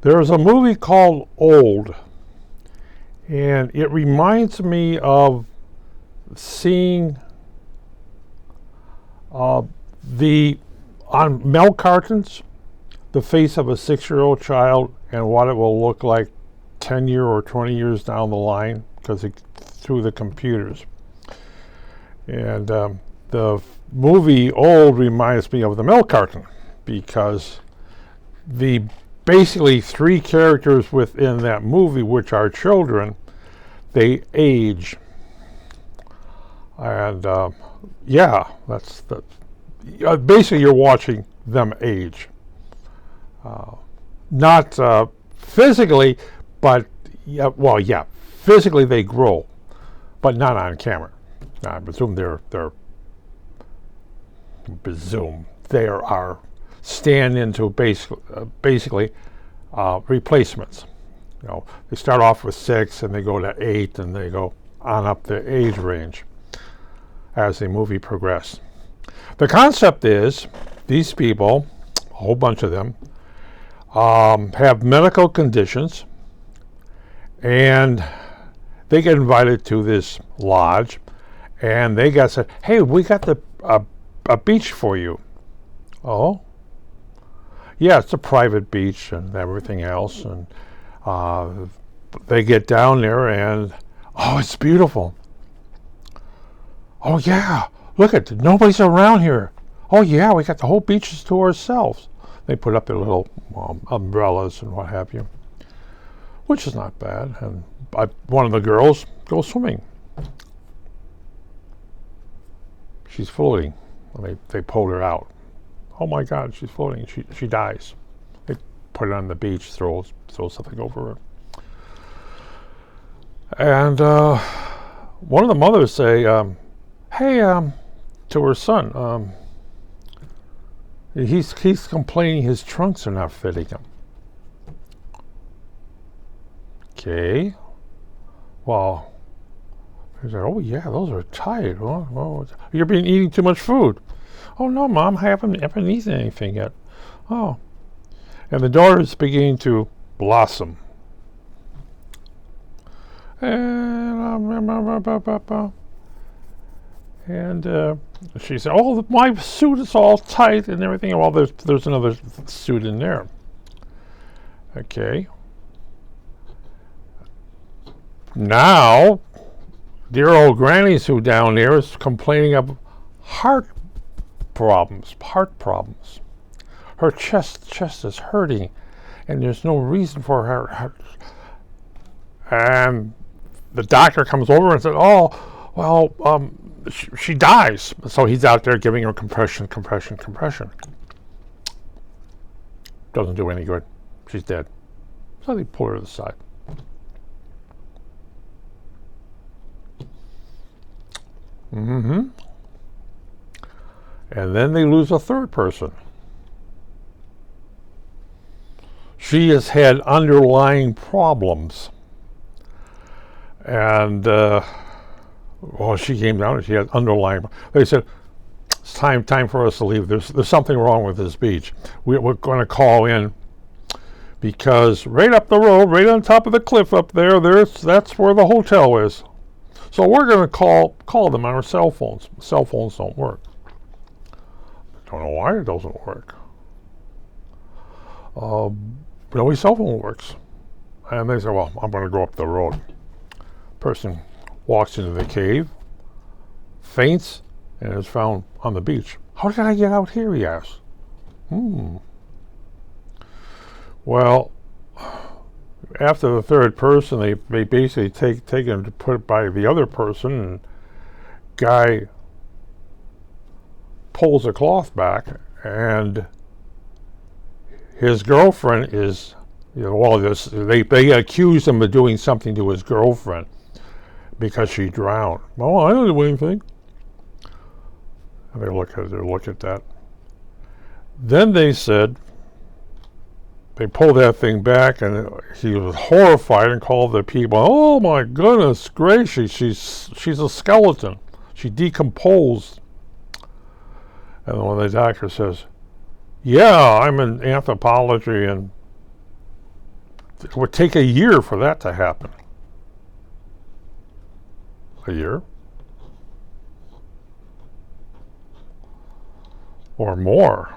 There's a movie called Old, and it reminds me of seeing the on milk cartons the face of a 6-year-old child and what it will look like 10 years or 20 years down the line because through the computers. And the movie Old reminds me of the milk carton because the basically 3 characters within that movie, which are children, they age. And yeah, that's basically you're watching them age. Not physically, but yeah, physically they grow, but not on camera. I presume they are stand into basically replacements. You know, they start off with 6 and they go to 8 and they go on up the age range as the movie progresses. The concept is these people, a whole bunch of them, have medical conditions, and they get invited to this lodge, and they got said, "Hey, we got a beach for you." Oh, yeah, it's a private beach and everything else, and they get down there, and oh, it's beautiful. Oh yeah, look at it, nobody's around here. Oh yeah, we got the whole beaches to ourselves. They put up their little umbrellas and what have you, which is not bad. And one of the girls goes swimming. She's floating. They pulled her out. Oh my God, she's floating. She dies. They put her on the beach, throw something over her. And one of the mothers say, "Hey," to her son, he's complaining his trunks are not fitting him. Okay. Well, he said, "Oh yeah, those are tight. Oh, you're eating too much food." "Oh no, Mom, I haven't eaten anything yet." Oh. And the daughter is beginning to blossom. And she said, "Oh, my suit is all tight and everything." Well, there's another suit in there. Okay. Now, dear old Granny Sue down there is complaining of heart problems. Her chest is hurting, and there's no reason for her. And the doctor comes over and said, "Oh, well, she dies." So he's out there giving her compression. Doesn't do any good. She's dead. So they pull her to the side. And then they lose a third person. She has had underlying problems. And she came down and she had underlying. They said, "It's time for us to leave. There's something wrong with this beach. We're going to call in because right up the road, right on top of the cliff up there, that's where the hotel is. So we're going to call them on our cell phones. Cell phones don't work. Don't know why it doesn't work. No cell phone works." And they said, "Well, I'm going to go up the road." Person walks into the cave, faints, and is found on the beach. "How did I get out here?" he asks. Well, after the third person, they basically take him to put it by the other person, and guy pulls the cloth back, and his girlfriend is, they accuse him of doing something to his girlfriend because she drowned. "Oh, I don't do anything." And they look at that. Then they said, they pulled that thing back, and he was horrified and called the people, "Oh my goodness gracious, she's a skeleton. She decomposed." And when the doctor says, "Yeah, I'm in anthropology, and It would take a year for that to happen. A year? Or more.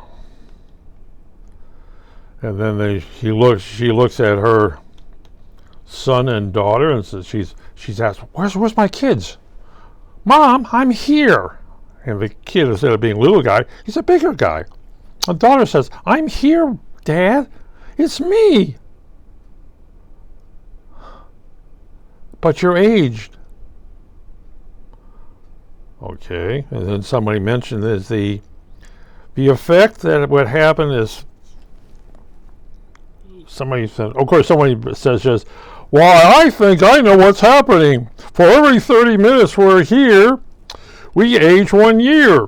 And then she looks at her son and daughter and says, she's asked, where's my kids? Mom, I'm here. And the kid, instead of being a little guy, he's a bigger guy. The daughter says, I'm here, Dad. It's me. But you're aged. Okay. And then somebody mentioned is the effect that would happen is somebody said, of course, somebody says just, well, I think I know what's happening. For every 30 minutes we're here, we age 1 year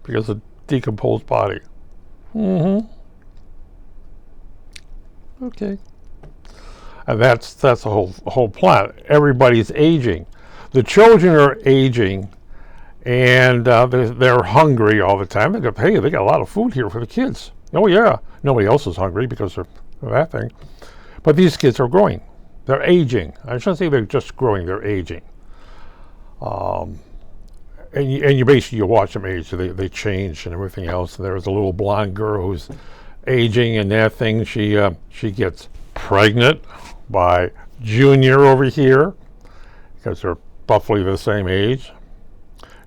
because of decomposed body. Mm-hmm. Okay. And that's the whole plan. Everybody's aging. The children are aging, and they're hungry all the time. They got a lot of food here for the kids. Oh yeah, nobody else is hungry because of that thing. But these kids are growing. They're aging. I shouldn't say they're just growing. They're aging. And you basically watch them age. They change and everything else. And there's a little blonde girl who's aging, and that thing she gets pregnant by Junior over here because they're roughly the same age,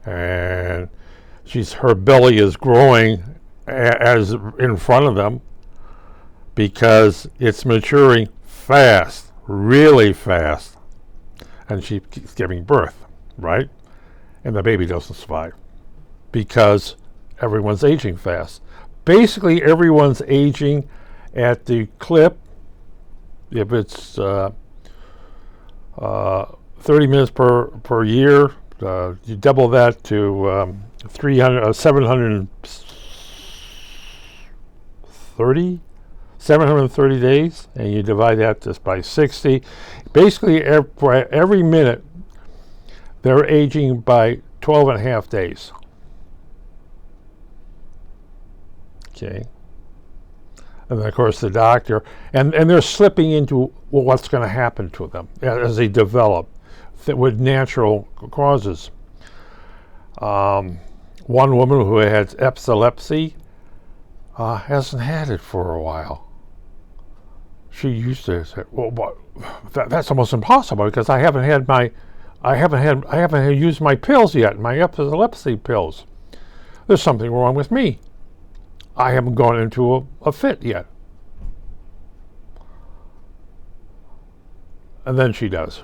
and her belly is growing as in front of them because it's maturing fast, really fast, and she keeps giving birth, right? And the baby doesn't survive because everyone's aging fast. Basically, everyone's aging at the clip. If it's 30 minutes per year, you double that to 730 days, and you divide that just by 60. Basically, every minute, they're aging by 12 and a half days. Okay. And then, of course, the doctor, and they're slipping into what's going to happen to them as they develop with natural causes. One woman who had epilepsy hasn't had it for a while. She used to say, "Well, that's almost impossible because I haven't used my pills yet, my epilepsy pills. There's something wrong with me. I haven't gone into a fit yet." And then she dies.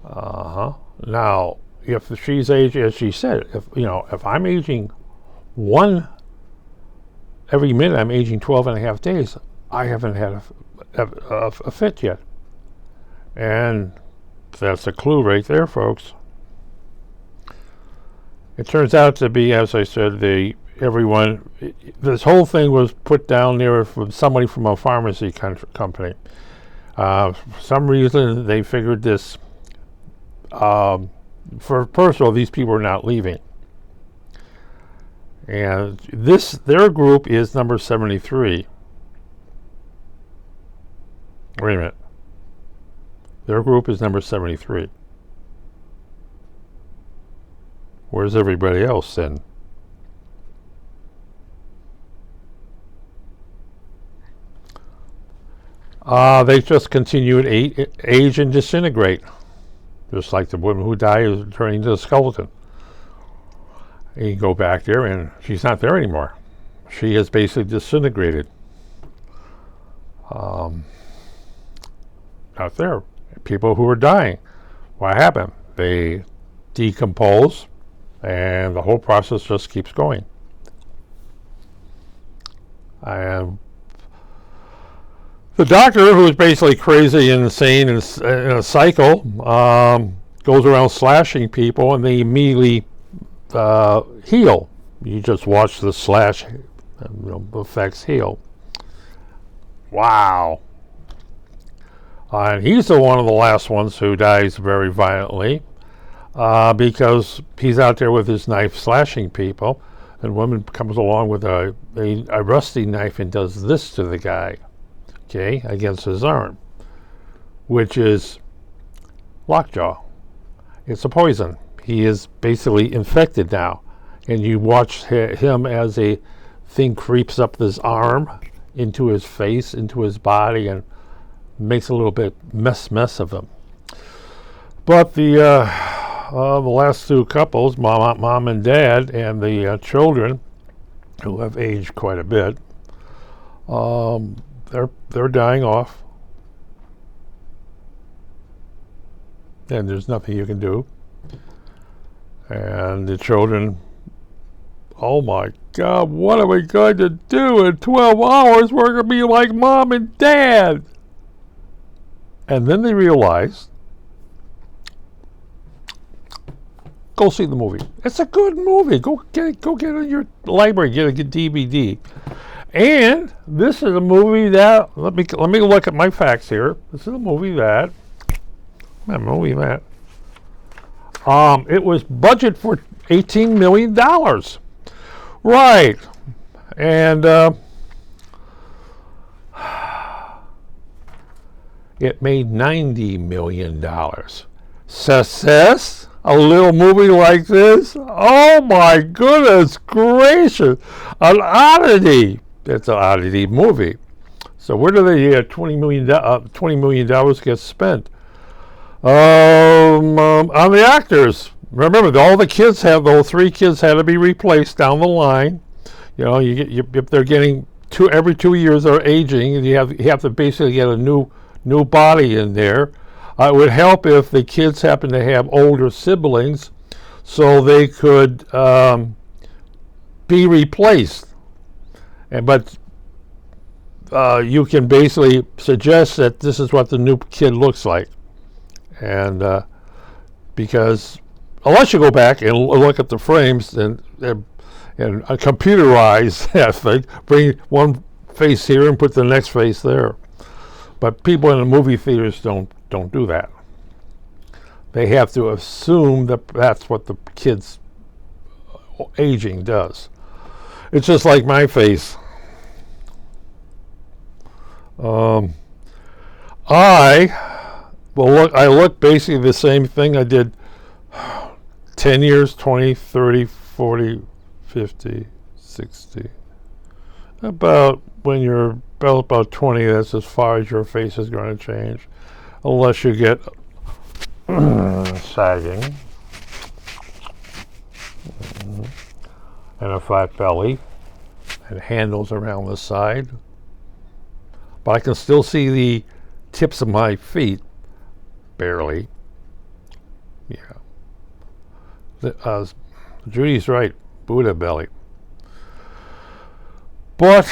Now, if she's aging, as she said, if I'm aging every minute I'm aging 12 and a half days, I haven't had a fit yet. And that's a clue right there, folks. It turns out to be, as I said, this whole thing was put down there from somebody from a pharmacy company. For some reason, they figured this. First of all, these people are not leaving. And their group is number 73. Wait a minute. Their group is number 73. Where's everybody else then? They just continue to age and disintegrate. Just like the woman who died is turning into a skeleton. And you go back there and she's not there anymore. She has basically disintegrated. Not there. People who are dying. What happened? They decompose, and the whole process just keeps going. And the doctor, who is basically crazy and insane and in a cycle, goes around slashing people, and they immediately heal. You just watch the slash effects heal. Wow. And he's one of the last ones who dies very violently because he's out there with his knife slashing people. and woman comes along with a rusty knife and does this to the guy, okay, against his arm, which is lockjaw. It's a poison. He is basically infected now, and you watch him as a thing creeps up his arm, into his face, into his body, and makes a little bit mess of him. But the last two couples, mom and dad, and the children, who have aged quite a bit, they're dying off, and there's nothing you can do. And the children, oh my God, what are we going to do? In 12 hours, we're going to be like mom and dad. And then they realize, go see the movie. It's a good movie. Go get it in your library. Get a DVD. And this is a movie that, let me look at my facts here. This is a movie that, it was budgeted for $18 million. Right. And it made $90 million. Success? A little movie like this? Oh my goodness gracious. An oddity. It's an oddity movie. So where do they get $20 million get spent? On the actors. Remember, all the kids those 3 kids had to be replaced down the line. You know, if they're getting every 2 years they're aging, you have to basically get a new body in there. It would help if the kids happen to have older siblings, so they could be replaced. But you can basically suggest that this is what the new kid looks like. And because unless you go back and look at the frames and computerize that thing, bring one face here and put the next face there. But people in the movie theaters don't do that. They have to assume that that's what the kids aging does. It's just like my face. I look basically the same thing I did 10 years, 20, 30, 40, 50, 60. About when you're about 20, that's as far as your face is going to change. Unless you get sagging and a fat belly and handles around the side. But I can still see the tips of my feet, barely. Yeah. Judy's right, Buddha belly. But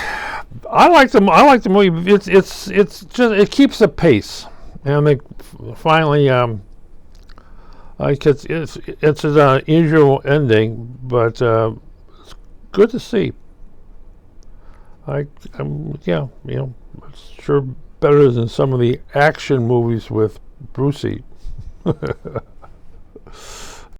I like the movie. It's just, it keeps the pace, and they finally it's an unusual ending, but it's good to see. It's sure better than some of the action movies with Brucey.